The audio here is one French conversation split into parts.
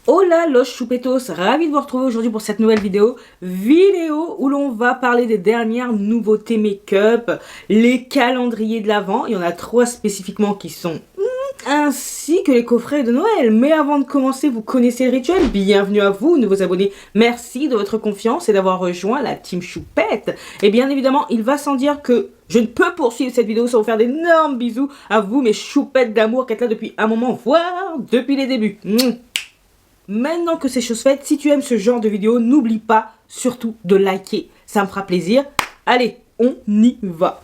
Hola los choupetos, ravi de vous retrouver aujourd'hui pour cette nouvelle vidéo où l'on va parler des dernières nouveautés make-up, les calendriers de l'Avent, il y en a 3 spécifiquement qui sont ainsi que les coffrets de Noël. Mais avant de commencer, vous connaissez le rituel, bienvenue à vous, nouveaux abonnés, merci de votre confiance et d'avoir rejoint la team choupette. Et bien évidemment, il va sans dire que je ne peux poursuivre cette vidéo sans vous faire d'énormes bisous à vous, mes choupettes d'amour qui êtes là depuis un moment, voire depuis les débuts. Maintenant que c'est chose faite, si tu aimes ce genre de vidéo, n'oublie pas surtout de liker. Ça me fera plaisir. Allez, on y va.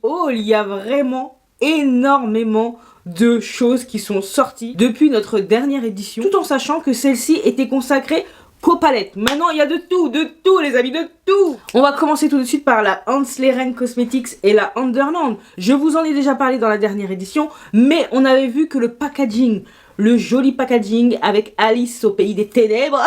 Oh, il y a vraiment énormément de choses qui sont sorties depuis notre dernière édition, tout en sachant que celle-ci était consacrée qu'aux palettes. Maintenant, il y a de tout les amis, de tout. On va commencer tout de suite par la Hans Leren Cosmetics et la Underland. Je vous en ai déjà parlé dans la dernière édition, mais on avait vu que le packaging, le joli packaging avec Alice au pays des ténèbres.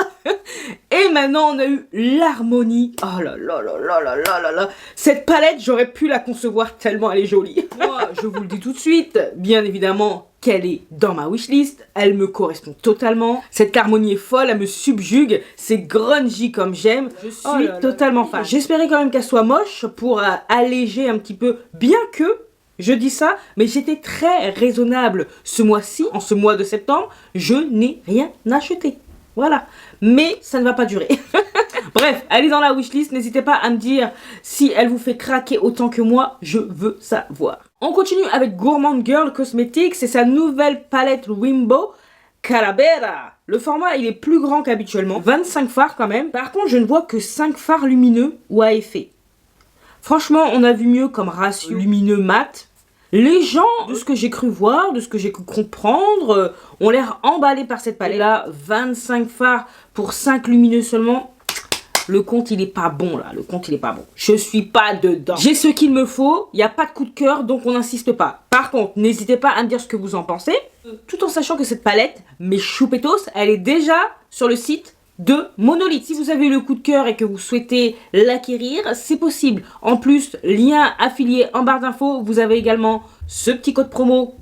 Et maintenant, on a eu l'harmonie. Oh là là là là là là là là. Cette palette, j'aurais pu la concevoir tellement elle est jolie. Moi, je vous le dis tout de suite, bien évidemment, qu'elle est dans ma wishlist, elle me correspond totalement. Cette harmonie est folle, elle me subjugue, c'est grungy comme j'aime. Je suis totalement fan. J'espérais quand même qu'elle soit moche pour alléger un petit peu, bien que, je dis ça, mais j'étais très raisonnable ce mois-ci, en ce mois de septembre, je n'ai rien acheté. Voilà, mais ça ne va pas durer. Bref, allez dans la wishlist, n'hésitez pas à me dire si elle vous fait craquer autant que moi, je veux savoir. On continue avec Gourmand Girl Cosmetics et sa nouvelle palette Wimbo Calavera. Le format il est plus grand qu'habituellement, 25 fards quand même. Par contre, je ne vois que 5 fards lumineux ou à effet. Franchement, on a vu mieux comme ratio lumineux mat. Les gens, de ce que j'ai cru voir, de ce que j'ai cru comprendre, ont l'air emballés par cette palette. Et là, 25 fards pour 5 lumineux seulement. Le compte, il est pas bon, là. Le compte, il est pas bon. Je suis pas dedans. J'ai ce qu'il me faut. Il n'y a pas de coup de cœur, donc on n'insiste pas. Par contre, n'hésitez pas à me dire ce que vous en pensez. Tout en sachant que cette palette, mes choupetos, elle est déjà sur le site de Monolith. Si vous avez eu le coup de cœur et que vous souhaitez l'acquérir, c'est possible. En plus, lien affilié en barre d'infos. Vous avez également ce petit code promo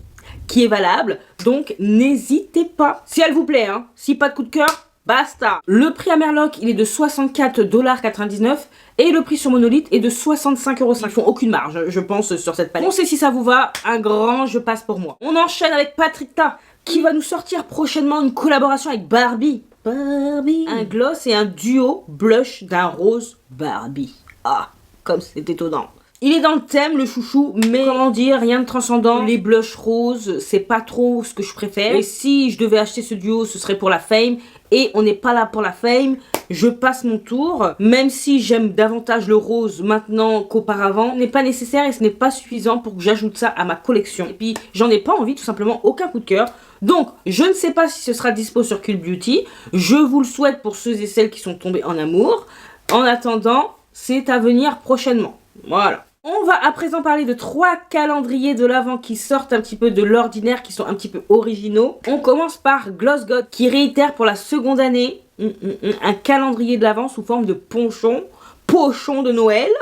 qui est valable. Donc, n'hésitez pas. Si elle vous plaît, hein. Si pas de coup de cœur, basta. Le prix à Merlock, il est de 64,99 $ et le prix sur Monolith est de 65,05 €. Ils font aucune marge, je pense, sur cette palette. On sait si ça vous va, un grand je passe pour moi. On enchaîne avec Patrickta qui va nous sortir prochainement une collaboration avec Barbie. Un gloss et un duo blush d'un rose Barbie. Ah, comme c'est étonnant. Il est dans le thème, le chouchou, mais comment dire, rien de transcendant. Les blushs roses, c'est pas trop ce que je préfère. Et si je devais acheter ce duo, ce serait pour la fame. Et on n'est pas là pour la fame. Je passe mon tour. Même si j'aime davantage le rose maintenant qu'auparavant, n'est pas nécessaire et ce n'est pas suffisant pour que j'ajoute ça à ma collection. Et puis, j'en ai pas envie, tout simplement, aucun coup de cœur. Donc, je ne sais pas si ce sera dispo sur Cult Beauty. Je vous le souhaite pour ceux et celles qui sont tombés en amour. En attendant, c'est à venir prochainement. Voilà. On va à présent parler de 3 calendriers de l'Avent qui sortent un petit peu de l'ordinaire, qui sont un petit peu originaux. On commence par Gloss God qui réitère pour la seconde année un calendrier de l'Avent sous forme de pochon de Noël,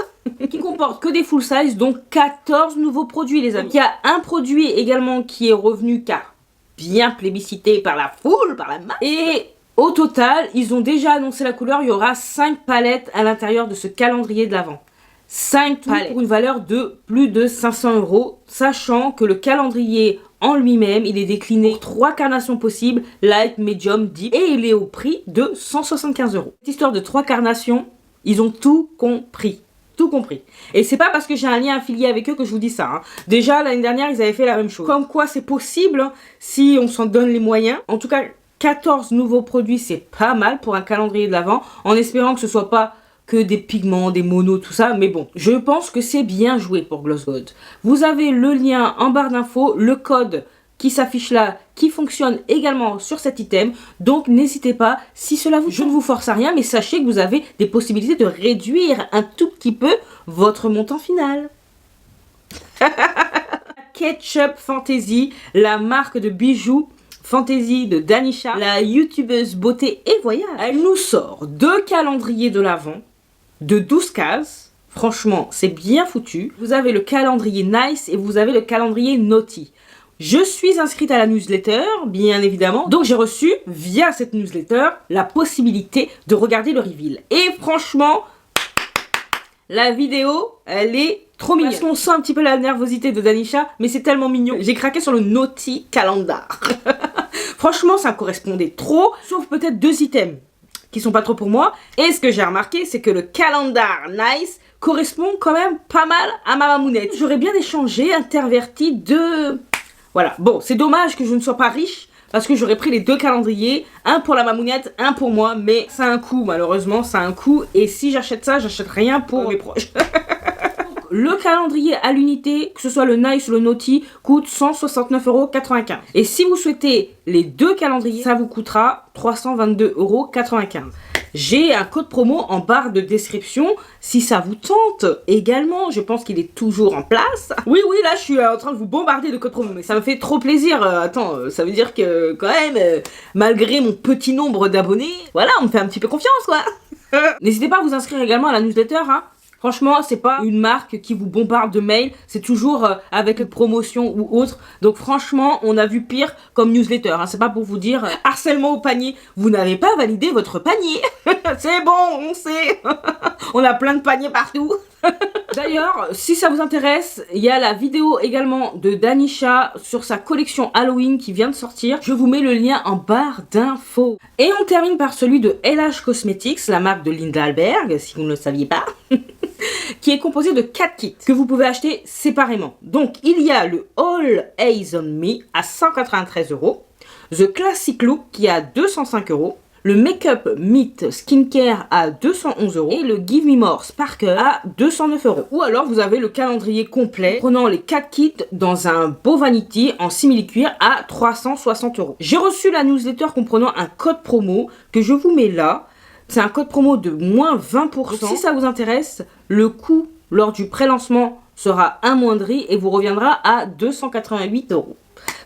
qui comporte que des full size, donc 14 nouveaux produits les amis. Il y a un produit également qui est revenu car bien plébiscité par la foule, par la masse. Et au total, ils ont déjà annoncé la couleur, il y aura 5 palettes à l'intérieur de ce calendrier de l'Avent. 5 palettes pour une valeur de plus de 500 €, sachant que le calendrier en lui-même, il est décliné pour 3 carnations possibles, light, medium, deep, et il est au prix de 175 €. Cette histoire de 3 carnations, ils ont tout compris. Tout compris. Et c'est pas parce que j'ai un lien affilié avec eux que je vous dis ça. Hein. Déjà, l'année dernière, ils avaient fait la même chose. Comme quoi, c'est possible hein, si on s'en donne les moyens. En tout cas, 14 nouveaux produits, c'est pas mal pour un calendrier de l'Avent, en espérant que ce soit pas que des pigments, des monos, tout ça. Mais bon, je pense que c'est bien joué pour Gloss God. Vous avez le lien en barre d'infos, le code qui s'affiche là, qui fonctionne également sur cet item. Donc n'hésitez pas, si cela vous... Je ne vous force à rien, mais sachez que vous avez des possibilités de réduire un tout petit peu votre montant final. Ketchup Fantasy, la marque de bijoux Fantasy de Danisha, la youtubeuse beauté et voyage. Elle nous sort 2 calendriers de l'Avent de 12 cases. Franchement, c'est bien foutu. Vous avez le calendrier Nice et vous avez le calendrier Naughty. Je suis inscrite à la newsletter, bien évidemment. Donc j'ai reçu, via cette newsletter, la possibilité de regarder le reveal. Et franchement, la vidéo, elle est trop mignonne. Parce qu'on sent un petit peu la nervosité de Danisha, mais c'est tellement mignon. J'ai craqué sur le Naughty Calendar. Franchement, ça correspondait trop, sauf peut-être 2 items qui sont pas trop pour moi. Et ce que j'ai remarqué, c'est que le Calendar Nice correspond quand même pas mal à ma mamounette. J'aurais bien échangé, interverti deux... Voilà, bon, c'est dommage que je ne sois pas riche, parce que j'aurais pris les 2 calendriers, un pour la mamounette, un pour moi, mais ça a un coût, malheureusement, ça a un coût, et si j'achète ça, j'achète rien pour mes proches. Le calendrier à l'unité, que ce soit le Nice ou le Naughty, coûte 169,95 €. Et si vous souhaitez les 2 calendriers, ça vous coûtera 322,95 €. J'ai un code promo en barre de description si ça vous tente également. Je pense qu'il est toujours en place. Oui, là, je suis en train de vous bombarder de codes promo, mais ça me fait trop plaisir. Attends, ça veut dire que quand même, malgré mon petit nombre d'abonnés, voilà, on me fait un petit peu confiance, quoi. N'hésitez pas à vous inscrire également à la newsletter, hein. Franchement, c'est pas une marque qui vous bombarde de mails, c'est toujours avec promotion ou autre. Donc franchement, on a vu pire comme newsletter. Hein. C'est pas pour vous dire harcèlement au panier. Vous n'avez pas validé votre panier. C'est bon, on sait. On a plein de paniers partout. D'ailleurs, si ça vous intéresse, il y a la vidéo également de Danisha sur sa collection Halloween qui vient de sortir. Je vous mets le lien en barre d'infos. Et on termine par celui de LH Cosmetics, la marque de Linda Alberg, si vous ne le saviez pas. Qui est composé de 4 kits que vous pouvez acheter séparément. Donc il y a le All Eyes on Me à 193 €, The Classic Look qui est à 205 €, le Make-up Meet Skincare à 211 € et le Give Me More Sparkle à 209 €. Ou alors vous avez le calendrier complet prenant les 4 kits dans un beau vanity en simili-cuir à 360 €. J'ai reçu la newsletter comprenant un code promo que je vous mets là. C'est un code promo de moins 20%. Donc, si ça vous intéresse, le coût lors du pré-lancement sera amoindri et vous reviendra à 288 €.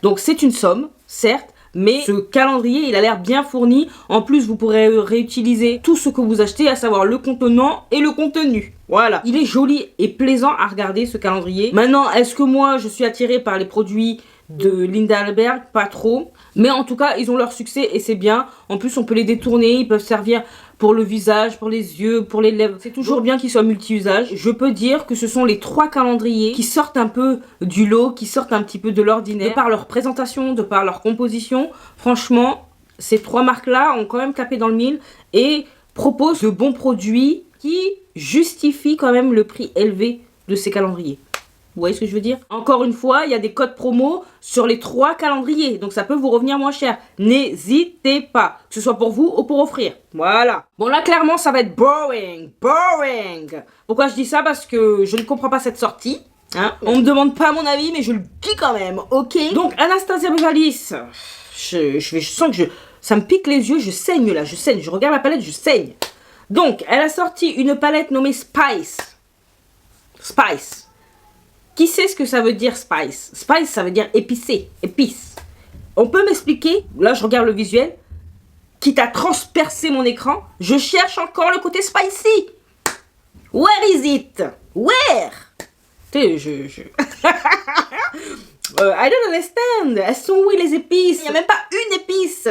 Donc c'est une somme, certes, mais ce calendrier, il a l'air bien fourni. En plus, vous pourrez réutiliser tout ce que vous achetez, à savoir le contenant et le contenu. Voilà. Il est joli et plaisant à regarder, ce calendrier. Maintenant, est-ce que moi, je suis attirée par les produits de Linda Alberg? Pas trop. Mais en tout cas, ils ont leur succès et c'est bien. En plus, on peut les détourner. Ils peuvent servir pour le visage, pour les yeux, pour les lèvres. C'est toujours bien qu'ils soient multi-usages. Je peux dire que ce sont les 3 calendriers qui sortent un peu du lot, qui sortent un petit peu de l'ordinaire. De par leur présentation, de par leur composition. Franchement, ces 3 marques-là ont quand même tapé dans le mille et proposent de bons produits qui justifient quand même le prix élevé de ces calendriers. Vous voyez ce que je veux dire? Encore une fois, il y a des codes promo sur les 3 calendriers. Donc ça peut vous revenir moins cher. N'hésitez pas. Que ce soit pour vous ou pour offrir. Voilà. Bon là, clairement, ça va être boring. Boring. Pourquoi je dis ça? Parce que je ne comprends pas cette sortie. Hein? On me demande pas mon avis, mais je le dis quand même. Ok. Donc Anastasia Beverly Hills. Je sens que ça me pique les yeux. Je saigne là. Je saigne. Je regarde la palette. Je saigne. Donc, elle a sorti une palette nommée Spice. Spice. Qui sait ce que ça veut dire Spice? Spice, ça veut dire épicé, épice. On peut m'expliquer? Là, je regarde le visuel. Quitte à transpercer mon écran, je cherche encore le côté spicy. Where is it? Where? Tu sais, I don't understand. Elles sont où les épices? Il n'y a même pas une épice.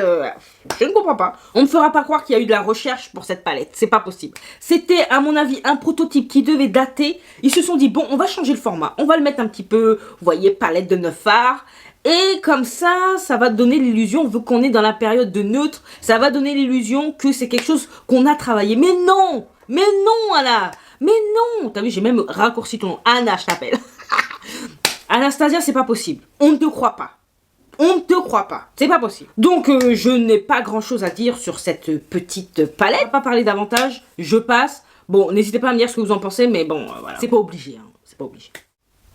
Je ne comprends pas. On ne me fera pas croire qu'il y a eu de la recherche pour cette palette. C'est pas possible. C'était, à mon avis, un prototype qui devait dater. Ils se sont dit, bon, on va changer le format. On va le mettre un petit peu, vous voyez, palette de 9 fards. Et comme ça va donner l'illusion, vu qu'on est dans la période de neutre, ça va donner l'illusion que c'est quelque chose qu'on a travaillé. Mais non, Anna. Mais non. T'as vu, j'ai même raccourci ton nom. Anna, je t'appelle. Anastasia, c'est pas possible. On ne te croit pas. On ne te croit pas. C'est pas possible. Donc, je n'ai pas grand-chose à dire sur cette petite palette. On va pas parler davantage. Je passe. Bon, n'hésitez pas à me dire ce que vous en pensez, mais bon, voilà. C'est pas obligé, hein. C'est pas obligé.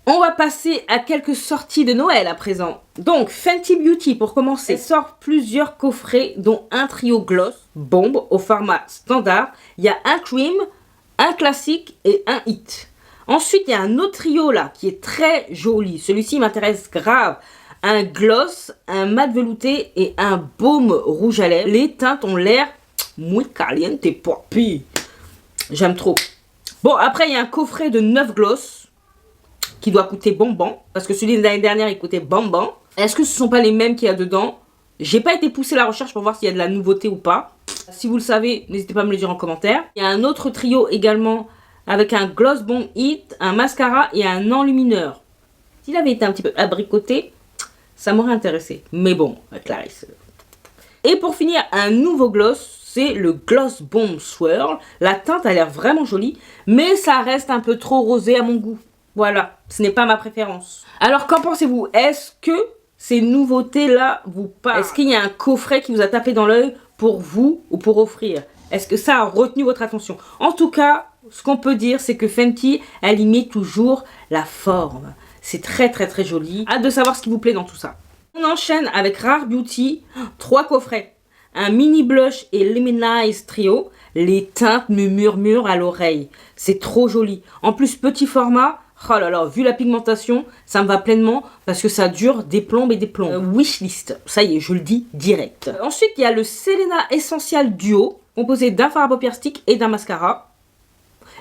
On va passer à quelques sorties de Noël à présent. Donc, Fenty Beauty, pour commencer, sort plusieurs coffrets, dont un trio gloss, bombe, au format standard. Il y a un cream, un classique et un hit. Ensuite, il y a un autre trio là qui est très joli. Celui-ci m'intéresse grave. Un gloss, un mat velouté et un baume rouge à lèvres. Les teintes ont l'air muy caliente, papi. J'aime trop. Bon, après, il y a un coffret de 9 gloss qui doit coûter bonbon. Parce que celui de l'année dernière, il coûtait bonbon. Est-ce que ce sont pas les mêmes qu'il y a dedans? J'ai pas été poussé la recherche pour voir s'il y a de la nouveauté ou pas. Si vous le savez, n'hésitez pas à me le dire en commentaire. Il y a un autre trio également avec un Gloss Bomb Hit, un mascara et un enlumineur. S'il avait été un petit peu abricoté, ça m'aurait intéressé. Mais bon, Clarisse. Et pour finir, un nouveau gloss, c'est le Gloss Bomb Swirl. La teinte a l'air vraiment jolie, mais ça reste un peu trop rosé à mon goût. Voilà, ce n'est pas ma préférence. Alors, qu'en pensez-vous? Est-ce que ces nouveautés-là vous parlent? Est-ce qu'il y a un coffret qui vous a tapé dans l'œil pour vous ou pour offrir? Est-ce que ça a retenu votre attention? En tout cas, ce qu'on peut dire, c'est que Fenty, elle imite toujours la forme. C'est très très très joli. Hâte de savoir ce qui vous plaît dans tout ça. On enchaîne avec Rare Beauty, 3 coffrets. Un mini blush et Luminize Trio. Les teintes me murmurent à l'oreille. C'est trop joli. En plus, petit format. Oh là là, vu la pigmentation, ça me va pleinement parce que ça dure des plombes et des plombes. Wishlist, ça y est, je le dis direct. Ensuite, il y a le Selena Essential Duo, composé d'un fard à paupières stick et d'un mascara.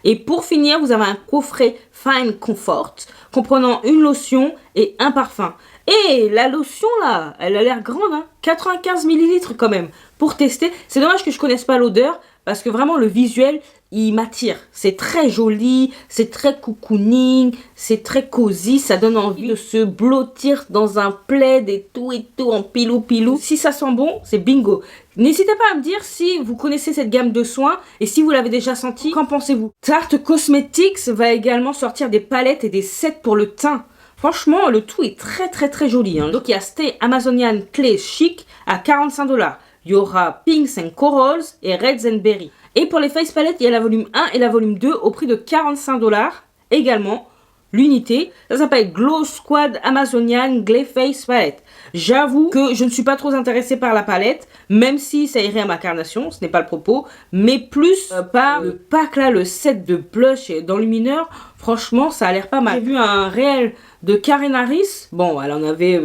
Et pour finir, vous avez un coffret Fine Comfort, comprenant une lotion et un parfum. Et la lotion là, elle a l'air grande, hein, 95 ml quand même. Pour tester, c'est dommage que je connaisse pas l'odeur, parce que vraiment le visuel, il m'attire. C'est très joli, c'est très cocooning, c'est très cosy, ça donne envie de se blottir dans un plaid et tout en pilou. Si ça sent bon, c'est bingo. N'hésitez pas à me dire si vous connaissez cette gamme de soins et si vous l'avez déjà senti, qu'en pensez-vous? Tarte Cosmetics va également sortir des palettes et des sets pour le teint. Franchement, le tout est très très très joli. Hein. Donc il y a Stay Amazonian Clay Chic à 45 $. Il y aura Pinks and Corals et Reds and Berry. Et pour les face palettes, il y a la volume 1 et la volume 2 au prix de 45 $ également. L'unité, ça s'appelle Glow Squad Amazonian Clay Face Palette. J'avoue que je ne suis pas trop intéressée par la palette, même si ça irait à ma carnation, ce n'est pas le propos, mais plus par le pack là, le set de blush et d'enlumineur, franchement ça a l'air pas mal. J'ai vu un réel de Karen Harris, bon elle en avait...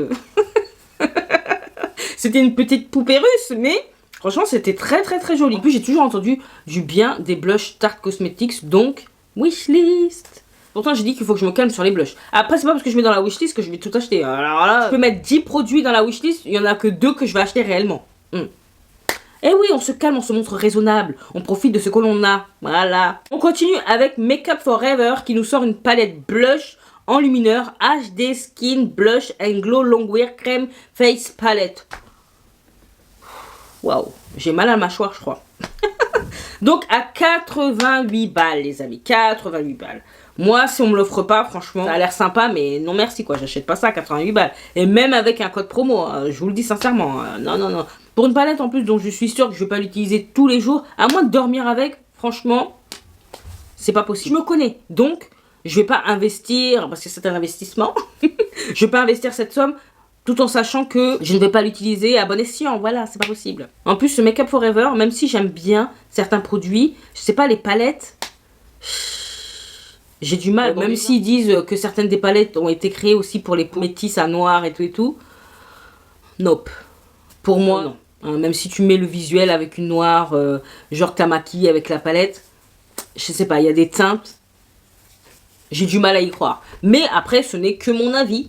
C'était une petite poupée russe, mais franchement c'était très très très joli. En plus j'ai toujours entendu du bien des blushs Tarte Cosmetics, donc wishlist. Pourtant, j'ai dit qu'il faut que je me calme sur les blushs. Après, c'est pas parce que je mets dans la wishlist que je vais tout acheter. Alors là, je peux mettre 10 produits dans la wishlist, il y en a que 2 que je vais acheter réellement. Eh oui, on se calme, on se montre raisonnable. On profite de ce que l'on a. Voilà. On continue avec Makeup Forever qui nous sort une palette blush enlumineur HD Skin Blush and Glow Longwear Crème Face Palette. Waouh, j'ai mal à la mâchoire, je crois. Donc à 88 balles, les amis. 88 balles. Moi, si on me l'offre pas, franchement, ça a l'air sympa, mais non merci quoi, j'achète pas ça à 88 balles. Et même avec un code promo, hein, je vous le dis sincèrement, non. Pour une palette en plus dont je suis sûre que je vais pas l'utiliser tous les jours, à moins de dormir avec, franchement, c'est pas possible. Je me connais, donc je vais pas investir, parce que c'est un investissement, je vais pas investir cette somme tout en sachant que je ne vais pas l'utiliser à bon escient, voilà, c'est pas possible. En plus, ce Makeup Forever, même si j'aime bien certains produits, je sais pas, les palettes... J'ai du mal, même s'ils disent que certaines des palettes ont été créées aussi pour les peaux métisses à noir et tout. Nope. Pour moi, non. Hein, même si tu mets le visuel avec une noire, genre t'as maquillé avec la palette, je sais pas, il y a des teintes. J'ai du mal à y croire. Mais après, ce n'est que mon avis,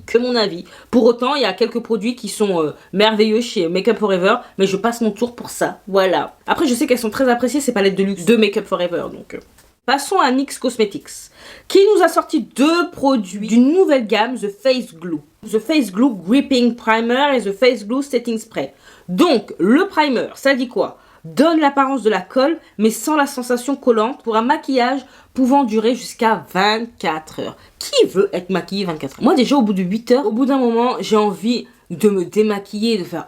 Pour autant, il y a quelques produits qui sont merveilleux chez Makeup Forever, mais je passe mon tour pour ça. Voilà. Après, je sais qu'elles sont très appréciées, ces palettes de luxe de Makeup Forever, donc... Passons à NYX Cosmetics, qui nous a sorti 2 produits d'une nouvelle gamme, The Face Glue. The Face Glue Gripping Primer et The Face Glue Setting Spray. Donc, le primer, ça dit quoi? Donne l'apparence de la colle, mais sans la sensation collante, pour un maquillage pouvant durer jusqu'à 24 heures. Qui veut être maquillé 24 heures? Moi, déjà, au bout de 8 heures, au bout d'un moment, j'ai envie de me démaquiller, de faire...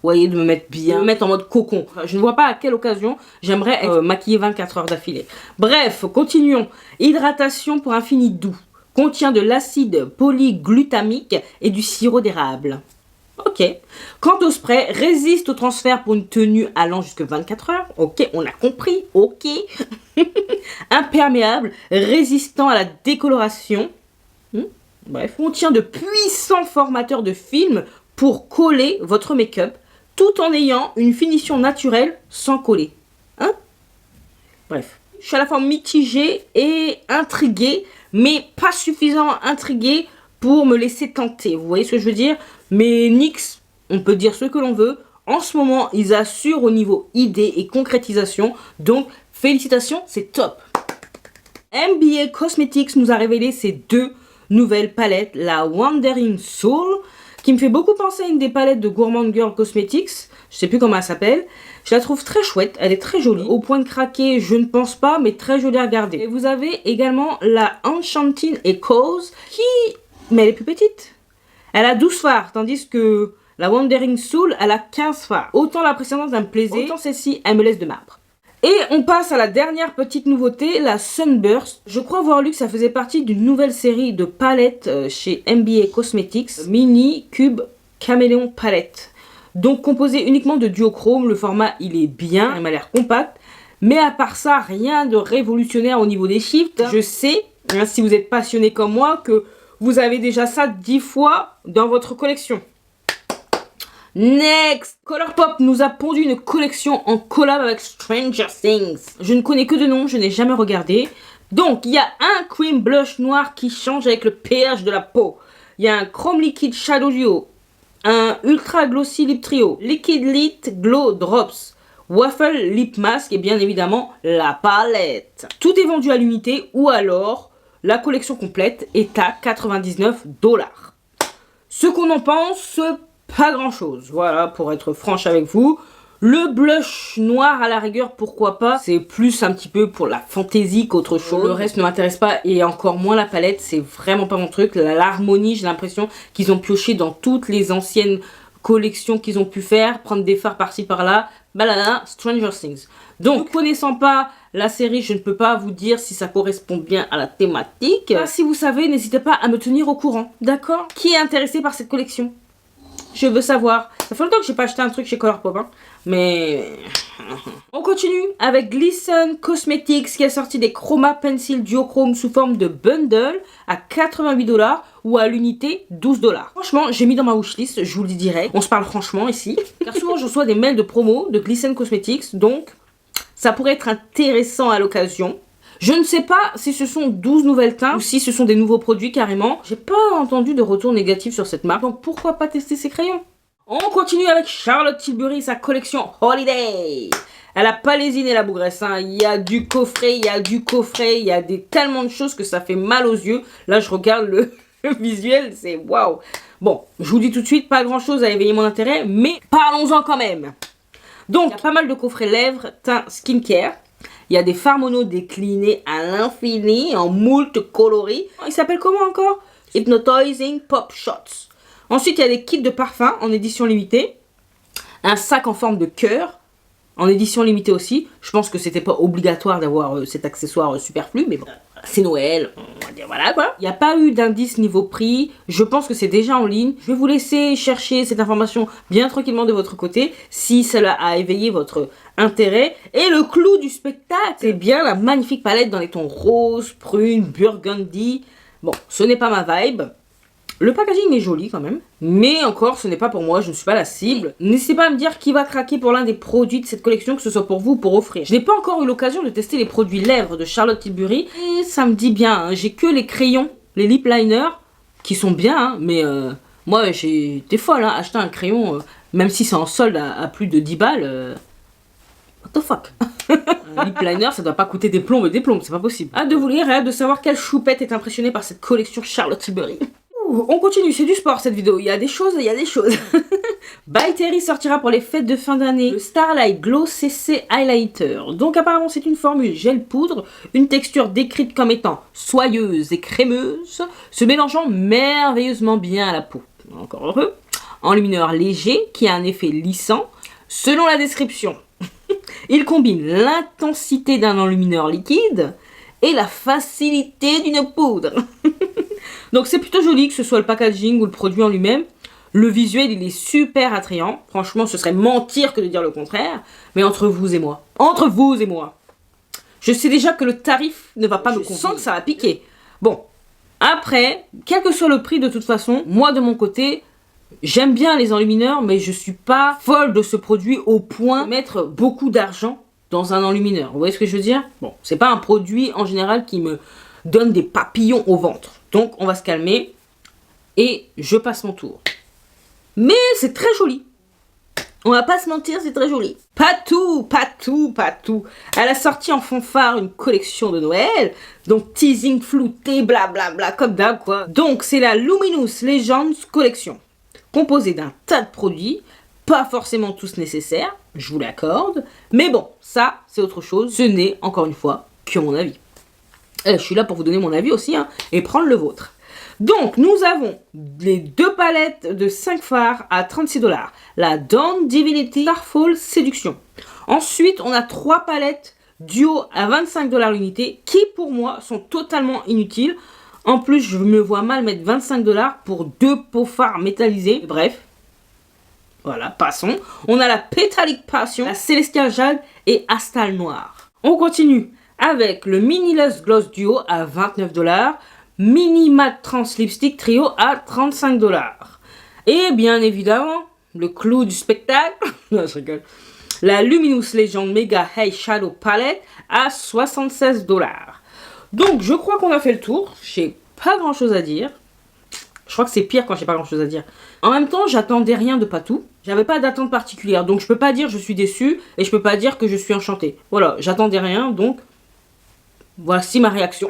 Vous voyez, de me mettre bien, de me mettre en mode cocon. Je ne vois pas à quelle occasion j'aimerais être maquillée 24 heures d'affilée. Bref, continuons. Hydratation pour un fini doux. Contient de l'acide polyglutamique et du sirop d'érable. Ok. Quant au spray, résiste au transfert pour une tenue allant jusqu'à 24 heures. Ok, on a compris. Ok. Imperméable, résistant à la décoloration. Bref. Contient de puissants formateurs de film pour coller votre make-up, tout en ayant une finition naturelle sans coller. Hein? Bref. Je suis à la fois mitigée et intriguée, mais pas suffisamment intriguée pour me laisser tenter. Vous voyez ce que je veux dire? Mais NYX, on peut dire ce que l'on veut. En ce moment, ils assurent au niveau idée et concrétisation. Donc, félicitations, c'est top. MBA Cosmetics nous a révélé ces deux nouvelles palettes. La Wandering Soul, qui me fait beaucoup penser à une des palettes de Gourmand Girl Cosmetics. Je sais plus comment elle s'appelle. Je la trouve très chouette, elle est très jolie. Au point de craquer, je ne pense pas, mais très jolie à regarder. Et vous avez également la Enchanting Echoes, mais elle est plus petite. Elle a 12 fards, tandis que la Wandering Soul, elle a 15 fards. Autant la précédente, elle me plaisait, autant celle-ci, elle me laisse de marbre. Et on passe à la dernière petite nouveauté, la Sunburst. Je crois voir lu que ça faisait partie d'une nouvelle série de palettes chez MBA Cosmetics. Mini Cube Caméléon Palette. Donc composé uniquement de duochrome, le format il est bien, il m'a l'air compact. Mais à part ça, rien de révolutionnaire au niveau des shifts. Je sais, hein, si vous êtes passionné comme moi, que vous avez déjà ça 10 fois dans votre collection. Next! Colourpop nous a pondu une collection en collab avec Stranger Things. Je ne connais que de nom, je n'ai jamais regardé. Donc, il y a un cream blush noir qui change avec le pH de la peau. Il y a un Chrome Liquid Shadow Duo. Un Ultra Glossy Lip Trio. Liquid Lit Glow Drops. Waffle Lip Mask et bien évidemment la palette. Tout est vendu à l'unité ou alors la collection complète est à 99 $. Ce qu'on en pense, pas grand chose. Voilà, pour être franche avec vous. Le blush noir à la rigueur, pourquoi pas. C'est plus un petit peu pour la fantaisie qu'autre chose. Le reste ne m'intéresse pas et encore moins la palette. C'est vraiment pas mon truc. L'harmonie, j'ai l'impression qu'ils ont pioché dans toutes les anciennes collections qu'ils ont pu faire. Prendre des fards par-ci par-là. Balala, Stranger Things. Donc, connaissant pas la série, je ne peux pas vous dire si ça correspond bien à la thématique. Si vous savez, n'hésitez pas à me tenir au courant. D'accord? Qui est intéressé par cette collection? Je veux savoir. Ça fait longtemps que j'ai pas acheté un truc chez Colourpop, hein. Mais on continue avec Glisten Cosmetics qui a sorti des Chroma Pencil Duochrome sous forme de bundle à 88 $ ou à l'unité 12 $. Franchement, j'ai mis dans ma wishlist, je vous le dis direct. On se parle franchement ici. Car souvent, je reçois des mails de promo de Glisten Cosmetics, donc ça pourrait être intéressant à l'occasion. Je ne sais pas si ce sont 12 nouvelles teintes ou si ce sont des nouveaux produits carrément. J'ai pas entendu de retour négatif sur cette marque, donc pourquoi pas tester ces crayons? On continue avec Charlotte Tilbury, sa collection Holiday. Elle a pas lésiné la bougresse, hein. Il y a du coffret, il y a du coffret, il y a tellement de choses que ça fait mal aux yeux. Là, je regarde le visuel, c'est waouh. Bon, je vous dis tout de suite, pas grand chose à éveiller mon intérêt, mais parlons-en quand même. Donc, il y a pas mal de coffrets lèvres, teint, skincare. Il y a des fards mono déclinés à l'infini en moult coloris. Il s'appelle comment encore? Hypnotizing Pop Shots. Ensuite, il y a des kits de parfums en édition limitée. Un sac en forme de cœur en édition limitée aussi. Je pense que c'était pas obligatoire d'avoir cet accessoire superflu, mais bon, c'est Noël, on va dire voilà quoi. Il n'y a pas eu d'indice niveau prix. Je pense que c'est déjà en ligne. Je vais vous laisser chercher cette information bien tranquillement de votre côté si cela a éveillé votre intérêt. Et le clou du spectacle, c'est bien la magnifique palette dans les tons rose, prune, burgundy. Bon, ce n'est pas ma vibe. Le packaging est joli quand même, mais encore ce n'est pas pour moi, je ne suis pas la cible. N'hésitez pas à me dire qui va craquer pour l'un des produits de cette collection, que ce soit pour vous ou pour offrir. Je n'ai pas encore eu l'occasion de tester les produits lèvres de Charlotte Tilbury, et ça me dit bien, hein. J'ai que les crayons, les lip liners, qui sont bien, hein, mais moi j'ai été folle, hein, acheter un crayon, même si c'est en solde à plus de 10 balles, what the fuck. Un lip liner, ça doit pas coûter des plombes, c'est pas possible. Hâte de vous lire et hâte de savoir quelle choupette est impressionnée par cette collection Charlotte Tilbury. On continue, c'est du sport cette vidéo, il y a des choses, il y a des choses. By Terry sortira pour les fêtes de fin d'année le Starlight Glow CC Highlighter. Donc apparemment c'est une formule gel poudre, une texture décrite comme étant soyeuse et crémeuse, se mélangeant merveilleusement bien à la peau. Encore heureux. Enlumineur léger qui a un effet lissant. Selon la description, il combine l'intensité d'un enlumineur liquide et la facilité d'une poudre. Donc c'est plutôt joli que ce soit le packaging ou le produit en lui-même. Le visuel il est super attrayant. Franchement ce serait mentir que de dire le contraire. Mais entre vous et moi, je sais déjà que le tarif ne va pas me convenir. Je sens que ça va piquer. Bon, après, quel que soit le prix de toute façon, moi de mon côté, j'aime bien les enlumineurs, mais je suis pas folle de ce produit au point de mettre beaucoup d'argent dans un enlumineur. Vous voyez ce que je veux dire? Bon, c'est pas un produit en général qui me donne des papillons au ventre. Donc on va se calmer. Et je passe mon tour. Mais c'est très joli. On va pas se mentir, c'est très joli. Pas tout. Elle a sorti en fanfare une collection de Noël. Donc teasing, flouté, blablabla, comme d'hab quoi. Donc c'est la Luminous Legends Collection. Composée d'un tas de produits. Pas forcément tous nécessaires, je vous l'accorde. Mais bon, ça c'est autre chose. Ce n'est, encore une fois, que mon avis. Je suis là pour vous donner mon avis aussi, hein, et prendre le vôtre. Donc, nous avons les 2 palettes de 5 fards à 36$. La Dawn Divinity Starfall Séduction. Ensuite, on a 3 palettes duo à 25$ l'unité qui, pour moi, sont totalement inutiles. En plus, je me vois mal mettre 25$ pour 2 pots fards métallisés. Bref. Voilà, passons. On a la Pétalique Passion, la Célestial Jade et Astal Noir. On continue avec le Mini Lust Gloss Duo à 29$. Mini Matte Trans Lipstick Trio à 35$. Et bien évidemment, le clou du spectacle, non, je rigole, la Luminous Legend Mega Hey Shadow Palette à 76$. Donc je crois qu'on a fait le tour. J'ai pas grand chose à dire. Je crois que c'est pire quand j'ai pas grand chose à dire. En même temps, j'attendais rien de Patou. J'avais pas d'attente particulière. Donc je peux pas dire je suis déçue et je peux pas dire que je suis enchantée. Voilà, j'attendais rien donc voici ma réaction.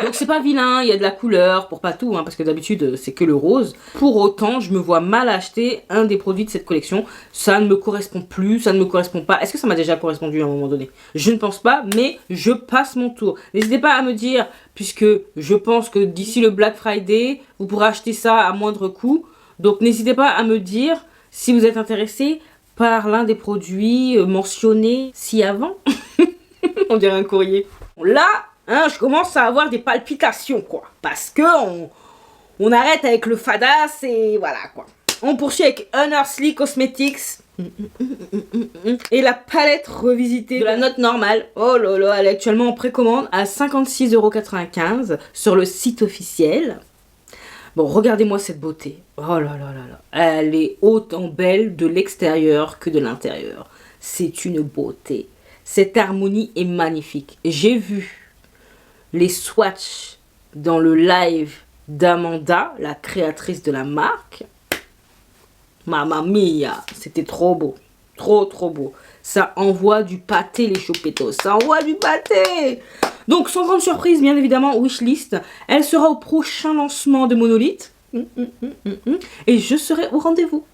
Donc c'est pas vilain, il y a de la couleur pour Patou, hein, parce que d'habitude c'est que le rose. Pour autant, je me vois mal acheter un des produits de cette collection. Ça ne me correspond plus, ça ne me correspond pas. Est-ce que ça m'a déjà correspondu à un moment donné? Je ne pense pas, mais je passe mon tour. N'hésitez pas à me dire, puisque je pense que d'ici le Black Friday, vous pourrez acheter ça à moindre coût. Donc n'hésitez pas à me dire si vous êtes intéressé par l'un des produits mentionnés ci-avant. On dirait un courrier. Là, hein, je commence à avoir des palpitations, quoi. Parce que on arrête avec le fadas et voilà, quoi. On poursuit avec Unearthly Cosmetics. Et la palette revisitée de la note normale. Oh là là, elle est actuellement en précommande à 56,95 € sur le site officiel. Bon, regardez-moi cette beauté. Oh là là là là. Elle est autant belle de l'extérieur que de l'intérieur. C'est une beauté. Cette harmonie est magnifique. J'ai vu les swatchs dans le live d'Amanda, la créatrice de la marque. Mamma mia, c'était trop beau. Trop beau. Ça envoie du pâté les choupetos. Ça envoie du pâté. Donc sans grande surprise, bien évidemment, wishlist. Elle sera au prochain lancement de Monolith. Et je serai au rendez-vous.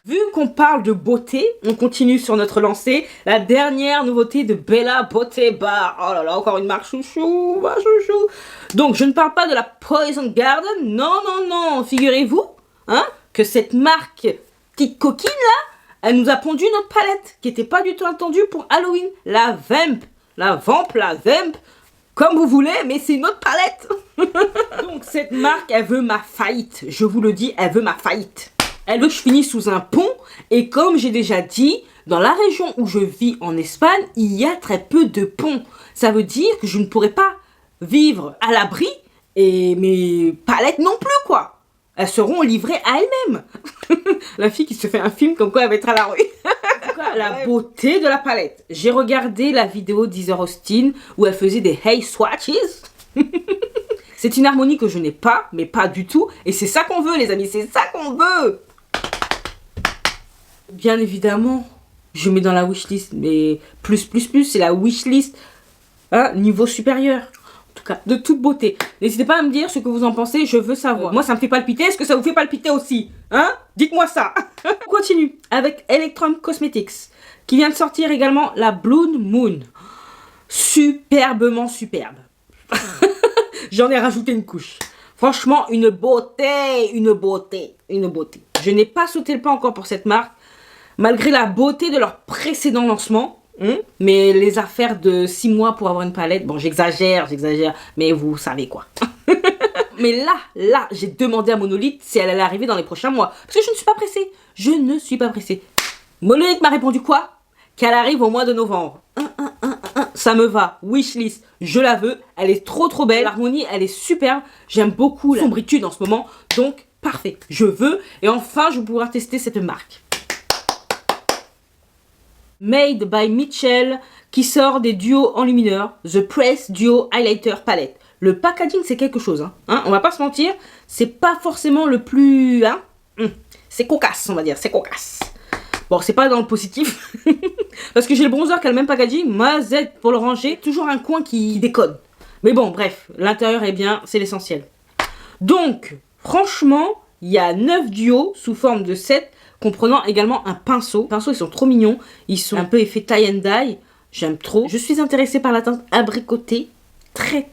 Vu qu'on parle de beauté, on continue sur notre lancée. La dernière nouveauté de Bella Beauté Bar. Oh là là, encore une marque chouchou, ma chouchou. Donc, je ne parle pas de la Poison Garden. Non. Figurez-vous, hein, que cette marque, petite coquine là, elle nous a pondu notre palette, qui n'était pas du tout attendue pour Halloween. La Vamp, la Vamp, comme vous voulez, mais c'est une autre palette. Donc, cette marque, elle veut ma faillite. Je vous le dis, elle veut ma faillite. Elle veut que je finisse sous un pont et comme j'ai déjà dit, dans la région où je vis en Espagne, il y a très peu de ponts. Ça veut dire que je ne pourrais pas vivre à l'abri et mes palettes non plus quoi. Elles seront livrées à elles-mêmes. La fille qui se fait un film comme quoi elle va être à la rue. En tout cas, la beauté de la palette. J'ai regardé la vidéo d'Heather Austin où elle faisait des Hey Swatches. C'est une harmonie que je n'ai pas, mais pas du tout. Et c'est ça qu'on veut les amis, c'est ça qu'on veut. Bien évidemment, je mets dans la wishlist, mais plus, c'est la wishlist hein, niveau supérieur. En tout cas, de toute beauté. N'hésitez pas à me dire ce que vous en pensez, je veux savoir. Moi, ça me fait palpiter, est-ce que ça vous fait palpiter aussi? Hein? Dites-moi ça. On continue avec Electron Cosmetics, qui vient de sortir également la Bloom Moon. Superbement superbe. J'en ai rajouté une couche. Franchement, une beauté. Je n'ai pas sauté le pas encore pour cette marque. Malgré la beauté de leur précédent lancement. Mais les affaires de 6 mois pour avoir une palette. Bon, j'exagère. Mais vous savez quoi. Mais là, j'ai demandé à Monolith si elle allait arriver dans les prochains mois. Parce que je ne suis pas pressée. Monolith m'a répondu quoi? Qu'elle arrive au mois de novembre. Ça me va, wishlist, je la veux, elle est trop belle, l'harmonie elle est superbe, j'aime beaucoup la sombritude en ce moment, donc parfait, je veux, et enfin je vais pouvoir tester cette marque. Made by Mitchell, qui sort des duos enlumineurs, The Press Duo Highlighter Palette. le packaging c'est quelque chose. On va pas se mentir, c'est pas forcément le plus... C'est cocasse, on va dire, c'est cocasse. Bon, c'est pas dans le positif. Parce que j'ai le bronzer qui a le même packaging. Mazette pour le ranger. Toujours un coin qui déconne. Mais bon, bref. L'intérieur est bien. C'est l'essentiel. Donc, franchement, il y a 9 duos sous forme de 7. Comprenant également un pinceau. Les pinceaux, ils sont trop mignons. Ils sont un peu effet tie and dye. J'aime trop. Je suis intéressée par la teinte abricotée. Très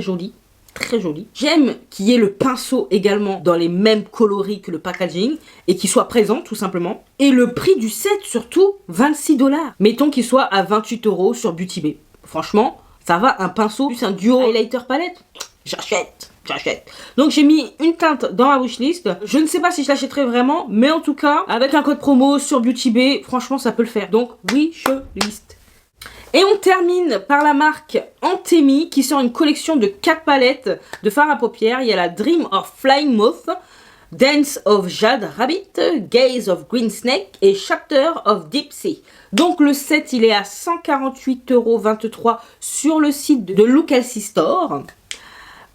jolie. Très joli. J'aime qu'il y ait le pinceau également dans les mêmes coloris que le packaging et qu'il soit présent tout simplement. Et le prix du set surtout, 26 $. Mettons qu'il soit à 28 € sur Beauty Bay. Franchement, ça va, un pinceau plus un duo highlighter palette. J'achète. Donc j'ai mis une teinte dans ma wishlist. Je ne sais pas si je l'achèterai vraiment, mais en tout cas, avec un code promo sur Beauty Bay, franchement ça peut le faire. Donc wishlist. Et on termine par la marque Antemi qui sort une collection de 4 palettes de fard à paupières. Il y a la Dream of Flying Moth, Dance of Jade Rabbit, Gaze of Green Snake et Chapter of Deep Sea. Donc le set il est à 148,23 € sur le site de Look LC Store.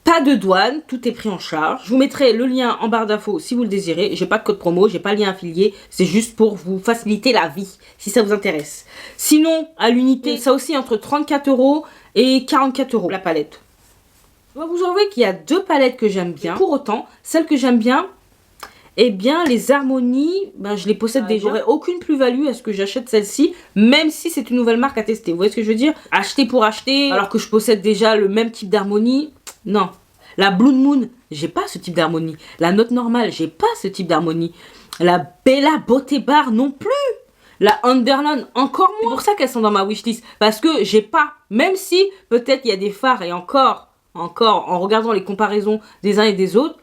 Pas de douane, tout est pris en charge. Je vous mettrai le lien en barre d'infos si vous le désirez. J'ai pas de code promo, j'ai pas de lien affilié. C'est juste pour vous faciliter la vie, si ça vous intéresse. Sinon, à l'unité, ça aussi entre 34 € et 44 € la palette. Je dois vous avouer qu'il y a 2 palettes que j'aime bien. Pour autant, celle que j'aime bien, eh bien, les harmonies, je les possède déjà. J'aurais aucune plus-value à ce que j'achète celle-ci, même si c'est une nouvelle marque à tester. Vous voyez ce que je veux dire? Acheter pour acheter, alors que je possède déjà le même type d'harmonie. Non. La Blue Moon, j'ai pas ce type d'harmonie. La note normale, j'ai pas ce type d'harmonie. La Bella Beauté Bar non plus. La Underline encore moins. C'est pour ça qu'elles sont dans ma wishlist. Parce que j'ai pas, même si peut-être il y a des fards et encore, en regardant les comparaisons des uns et des autres,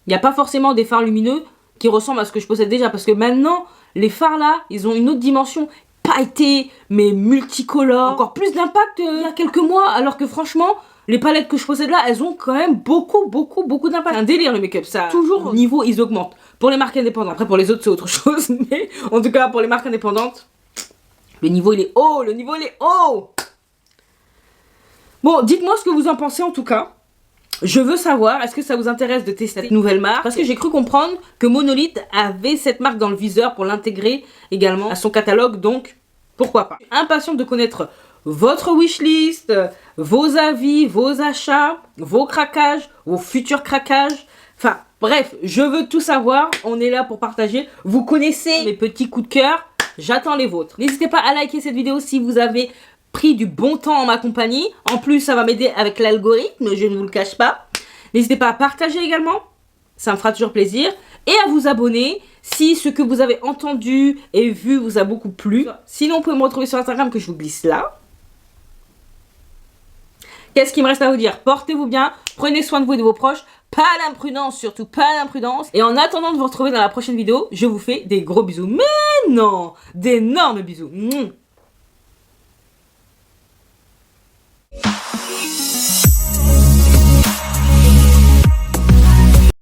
il n'y a pas forcément des fards lumineux qui ressemblent à ce que je possède déjà. Parce que maintenant, les fards là, ils ont une autre dimension. Pailletés, mais multicolores. Encore plus d'impact il y a quelques mois. Alors que franchement... Les palettes que je possède là, elles ont quand même beaucoup d'impact. C'est un délire le make-up, ça. Toujours, niveau, ils augmentent. Pour les marques indépendantes. Après, pour les autres, c'est autre chose. Mais en tout cas, pour les marques indépendantes, le niveau, il est haut. Bon, dites-moi ce que vous en pensez en tout cas. Je veux savoir, est-ce que ça vous intéresse de tester cette nouvelle marque? Parce que j'ai cru comprendre que Monolith avait cette marque dans le viseur pour l'intégrer également à son catalogue. Donc, pourquoi pas. Impatiente de connaître votre wishlist, vos avis, vos achats, vos craquages, vos futurs craquages. Enfin, bref, je veux tout savoir. On est là pour partager. Vous connaissez mes petits coups de cœur. J'attends les vôtres. N'hésitez pas à liker cette vidéo si vous avez pris du bon temps en ma compagnie. En plus, ça va m'aider avec l'algorithme, je ne vous le cache pas. N'hésitez pas à partager également. Ça me fera toujours plaisir. Et à vous abonner si ce que vous avez entendu et vu vous a beaucoup plu. Sinon, vous pouvez me retrouver sur Instagram que je vous glisse là. Qu'est-ce qu'il me reste à vous dire? Portez-vous bien, prenez soin de vous et de vos proches. Pas d'imprudence, surtout pas d'imprudence. Et en attendant de vous retrouver dans la prochaine vidéo, je vous fais des gros bisous. Mais non, d'énormes bisous.